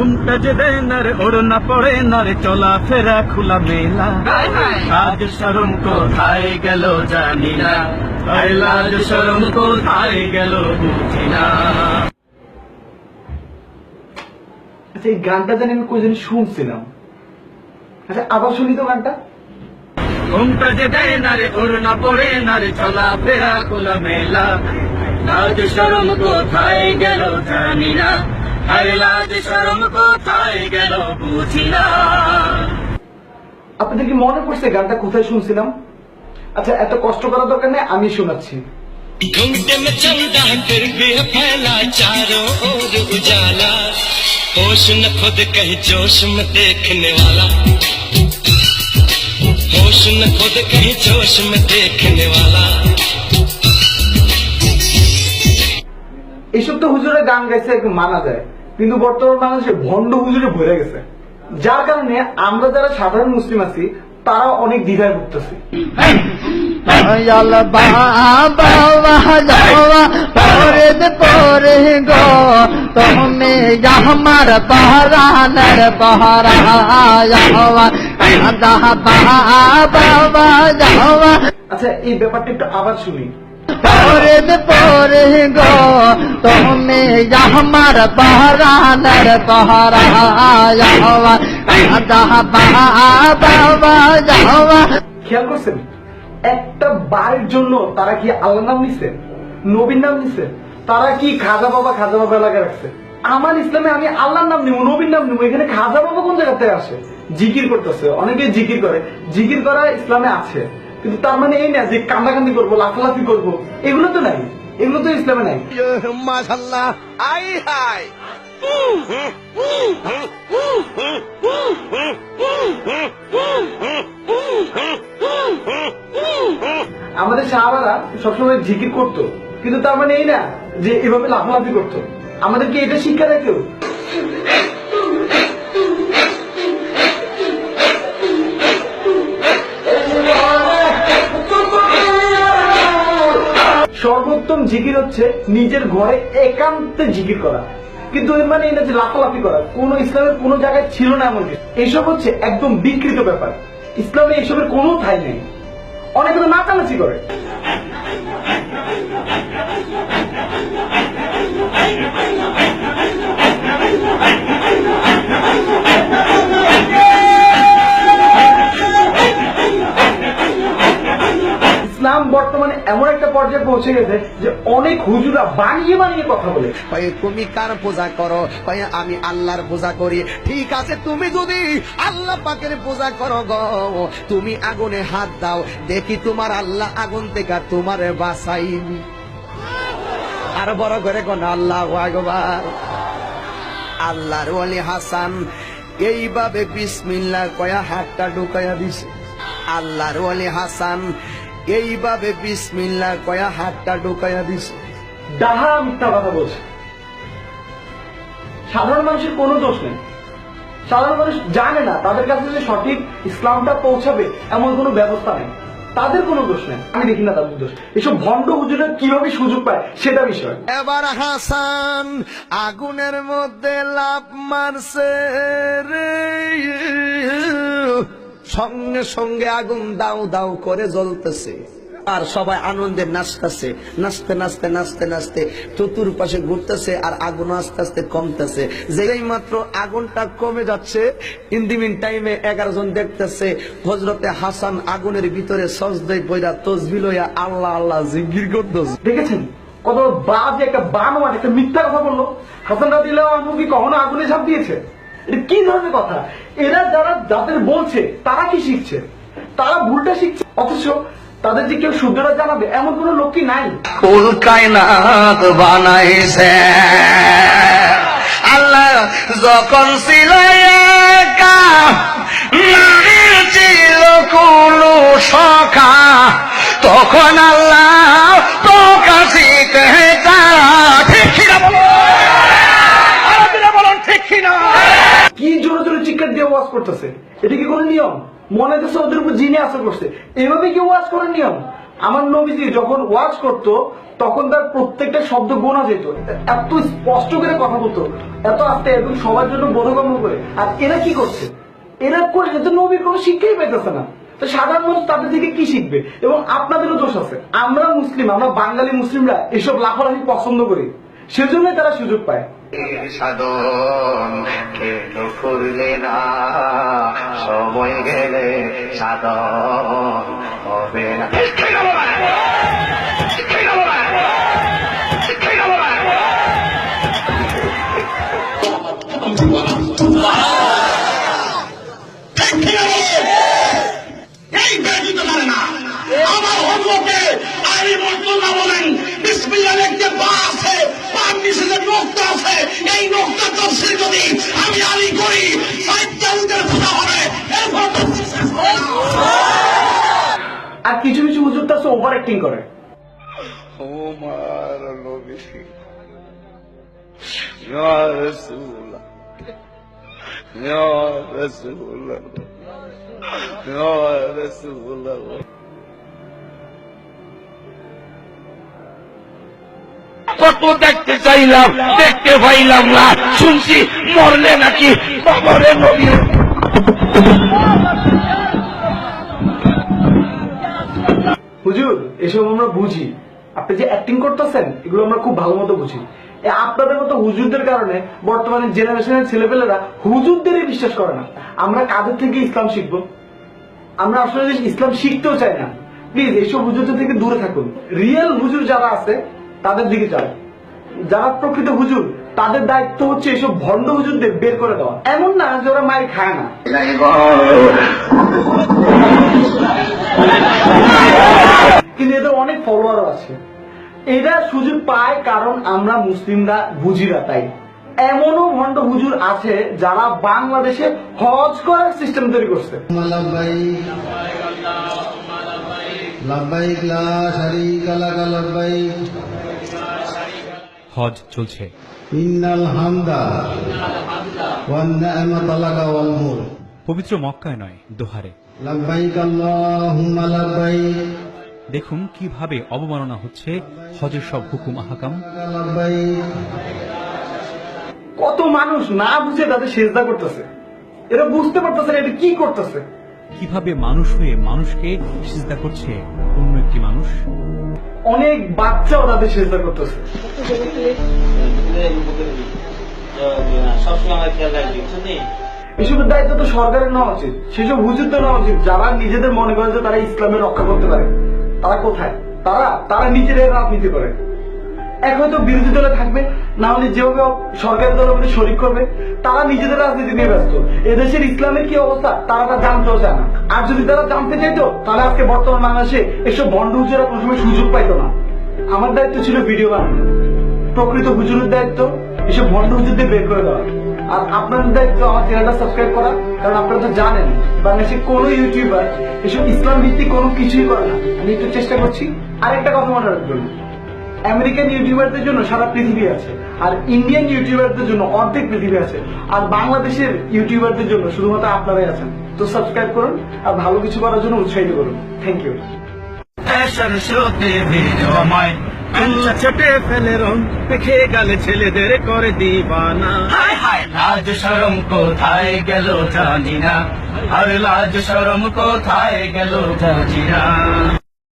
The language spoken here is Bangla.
ঘুমটা যে দেয় না রে, ওড়না পড়ে না রে, চলাফেরা খোলা মেলা। লাজ শরম কোথায় গেল জানি না, আরে লাজ শরম কোথায় গেল বুঝি না। আচ্ছা, এই গানটা জানি আমি কোনদিন শুনছিলাম। আচ্ছা, আবার শুনি তো গানটা। ঘুমটা যে দেয় না রে, ওড়না পড়ে না রে, চলাফেরা খোলা মেলা। লাজ শরম কোথায় গেল জানি না, আরে লাজ শরম কোথায় গেল বুঝি না। আপনাদের কি মনে পড়ছে গানটা কোথায় শুনছিলাম? আচ্ছা, এত কষ্ট করার দরকার নেই, আমি শোনাচ্ছি। घूंघट में चलता फिर भी फैला चारों ओर उजाला, होश न खुद कहीं जोश में देखने वाला, होश न खुद कहीं जोश में देखने वाला। এইসব তো হুজুরের গান গাইছে মানা যায়, কিন্তু বর্তমান মানুষের ভণ্ড হুজুরে ভরে গেছে, যার কারণে আমরা যারা সাধারণ মুসলিম আছি তারা অনেক দ্বিধায় ভুগতেছি। আচ্ছা, এই ব্যাপারটা একটু আবার শুনি। খেয়াল করছেন, একটা বারের জন্য তারা কি আল্লাহর নাম নিছে, নবীর নাম নিছে? তারা কি খাজা বাবা এলাকা রাখছে? আমার ইসলামে আমি আল্লাহর নাম নিব, নবীর নাম নিব, এখানে খাজা বাবা কোন জায়গা থেকে আসে? জিকির করতেছে, অনেকে জিকির করে, জিকির করা ইসলামে আছে, কিন্তু তার মানে এই না যে কান্দাকান্দি করবো, লাফালাফি করবো, এগুলো তো নাই, এগুলো তো ইসলামে নাই। माशाल्लाह आई हाय আমাদের সাহাবারা সবসময় জিকির করতো, কিন্তু তার মানে এই না যে এভাবে লাফালাফি করতো। আমাদেরকে এটা শিক্ষা দেয় কেউ? সর্বোত্তম জিকির হচ্ছে নিজের ঘরে একান্তে জিকির করা, কিন্তু এর মানে এই না যে লাফালাফি করা। কোন ইসলামের কোন জায়গায় ছিল না এমন কিছু। এসব হচ্ছে একদম বিকৃত ব্যাপার, ইসলামে এসবের কোনো ঠাঁই নেই। অনেকে তো নাচানাচি করে। ইসলাম বর্তমানে এমন একটা পর্যায়ে পৌঁছে গেছে যে অনেক হুজুরা বানিয়ে বানিয়ে কথা বলে। তুমি কার পূজা করো? আমি আল্লাহর পূজা করি। ঠিক আছে, তুমি যদি আল্লাহ পাকের পূজা করো গো, তুমি আগুনে হাত দাও, দেখি তোমার আল্লাহ আগুন থেকে তোমারে বাঁচাইবি। আর বড় করে কোন আল্লাহু আকবার। আল্লাহর ওলি হাসান এইভাবে বিসমিল্লাহ কয়া হাতটা ঢুকাইয়া দিছে। আল্লাহর ওলি হাসান এইভাবে বিসমিল্লাহ কয়া হাতটা ঢুকাইয়া দিছে। ডাহা মিথ্যা কথা বলছে। সাধারণ মানুষের কোনো দোষ নেই, সাধারণ মানুষ জানে না তাদের কাছে যে সঠিক ইসলামটা পৌঁছাবে এমন কোনো ব্যবস্থা নেই, তাদের কোনো দোষ নেই। আমি দেখি না তাদের দোষ। এসব ভণ্ড হুজুরা কিভাবে সুযোগ পায় সেটা বিষয়। এবার হাসান আগুনের মধ্যে লাফ মারছে রে, সঙ্গে সঙ্গে আগুন দাউ দাউ করে জ্বলতেছে, আর সবাই আনন্দে নাচতেছে, নাচতে নাচতে নাচতে নাচতে চতুর্পাশে ঘুরতেছে, আর আগুন আস্তে আস্তে কমতেছে। যেই মাত্র আগুনটা কমে যাচ্ছে, ইন দি মিন টাইমে 11 জন দেখতেছে হযরতে হাসান আগুনের ভিতরে সজদায় পয়রা তাসবিহ লইয়া আল্লাহ আল্লাহ জিকির করতেছে। দেখেছেন কত বাজে একটা বানোয়াট একটা মিথ্যা কথা বললো। হাসান রাদিয়াল্লাহু আনহু কি কখনো আগুনে ঝাঁপ দিয়েছে? এটা কি ধরনের কথা? এরা যারা যাদের বলছে তারা কি শিখছে? তারা ভুলটা শিখছে, অথচ তাদের যে কেউ শুদ্ধটা জানাবে এমন কোন লোক কি নাই? কুল কায়নাত বানাইছে আল্লাহ যখন ছিল একা, নারী ছিল কোন সখা, তখন আল্লাহ প্রকাশিতে কি জোরে জোরে চিৎকার দিয়ে ওয়াজ করতেছে? এটা কি কোনো নিয়ম? মনে হচ্ছে ওদের উপর জিনে আসর করছে। এভাবে কি ওয়াজ করার নিয়ম? আমার নবীজি যখন ওয়াজ করত তখন তার প্রত্যেকটা শব্দ গোনা যেত, এত স্পষ্ট করে কথা বলতো, এত আস্তে, এবং সবার জন্য বোধগম্য করে। আর এরা কি করছে? এরা করলে তো নবীর কোনো শিক্ষাই পাইতেছে না। তো সাধারণ মানুষ তাদের থেকে কি শিখবে? এবং আপনাদেরও দোষ আছে। আমরা মুসলিম, আমরা বাঙালি মুসলিমরা এসব লাফালাফি পছন্দ করি, সেজন্যই তারা সুযোগ পায়। সাধন কেন করলে না, সময় গেলে সাধন হবে না। এই ব্যতীত পারে না আমার হজরতে আলী মুর্তজা বলেন, বিসমিল্লাহ লিখতে পা আছে, পার নিচে যে নোক্তা আছে, এই নোক্তা তফসির যদি আমি আলী করি, 5,000 কথা হবে। এরপর তফসির শেষ হবে না। আর কিছু কিছু হুজুর তো ওভার অ্যাক্টিং করে। ওমর নবী ইয়া রাসূলুল্লাহ, ইয়া রাসূলুল্লাহ, ইয়া রাসূলুল্লাহ। কত দেখতে চাইলাম, দেখতে পাইলাম না, শুনছি মরলে নাকি বাবারে নবী। হুজুর এসব আমরা বুঝি, আপনি যে অ্যাক্টিং করতেছেন এগুলো আমরা খুব ভালো মতো বুঝি। আপনাদের মতো হুজুরদের কারণে বর্তমানে জেনারেশনের ছেলেপেলেরা হুজুরদেরই বিশ্বাস করে না। আমরা কাদের থেকে ইসলাম শিখবো? আমরা আসলে ইসলাম শিখতেও চাই না। প্লিজ এইসব হুজুরদের থেকে দূরে থাকুন। রিয়েল হুজুর যারা আছে তাদের দিকে যান। যারা প্রকৃত হুজুর তাদের দায়িত্ব হচ্ছে এসব ভণ্ড হুজুরদের বের করে দেওয়া। এমন না যে ওরা মায়ের খায় না। কিন্তু এদের অনেক ফলোয়ারও আছে। এরা সুযোগ পায় কারণ আমরা মুসলিমরা বুঝি না, তাই। এমনও ভণ্ড হুজুর আছে যারা বাংলাদেশে হজ করার সিস্টেম তৈরি করছে। হজ চলছে। ইন্নাল হামদা ওয়ান নি'মাতা লাকা ওয়াল মুলক। পবিত্র মক্কায় নয়, দোহারে। লাব্বাইক আল্লাহুম্মা লাব্বাইক। দেখুন কিভাবে অবমাননা হচ্ছে হজের সব হুকুম আহকাম। লাব্বাইক। কত মানুষ না বুঝে তাদের সেজদা করতেছে। এরা বুঝতে পারতেছে না এটা কি করতেছে। কিভাবে মানুষ হয়ে মানুষকে সিজদা করছে অন্য একটি মানুষ। অনেক বাচ্চাও তাদের সেজদা করতেছে। এসবের দায়িত্ব তো সরকারের নেওয়া উচিত, সেসব হুজুরদের নেওয়া উচিত যারা নিজেদের মনে করে যে তারা ইসলামের রক্ষা করতে পারে। তারা কোথায়? তারা নিজেরাই রাজনীতি করে। এক হয়তো বিরোধী দলে থাকবে, না হলে যেভাবে সরকারি দলের মধ্যে শরিক করবে। তারা নিজেদের রাজনীতি নিয়ে ব্যস্ত। এদেশের ইসলামের কি অবস্থা তারা তা জানতেও চায় না। আর যদি তারা জানতে চাইতো তাহলে আজকে বর্তমান বাংলাদেশে এসব ভণ্ড হুজুরা কোনো সময় সুযোগ পাইতো না। আমার দায়িত্ব ছিল ভিডিও বানানো, প্রকৃত হুজুরের দায়িত্ব এসব ভণ্ড হুজুরদের বের করে দেওয়া। আর আপনাদের দায়িত্ব আমার চ্যানেলটা সাবস্ক্রাইব করা, কারণ আপনারা তো জানেন বাংলাদেশে কোনো ইউটিউবার এসব ইসলাম ভিত্তিক কোনো কিছুই করে না। আমি একটু চেষ্টা করছি। আরেকটা কথা মনে রাখবেন, আমেরিকান ইউটিউবারদের জন্য সারা পৃথিবী আছে, আর ইন্ডিয়ান ইউটিউবারদের জন্য অর্ধেক পৃথিবী আছে, আর বাংলাদেশের ইউটিউবারদের জন্য শুধুমাত্র আপনারাই আছেন। তো সাবস্ক্রাইব করুন আর ভালো কিছু করার জন্য উৎসাহিত করুন। Thank you. সরস্বতী ভিড়মায় আল্লাহ ছোটে ফেলে রং দেখে গেলে ছেলেদের করে দিবানা। হায় হায় লাজ শরম কোথায় গেল জানি না, আর লাজ শরম কোথায় গেল জানি না।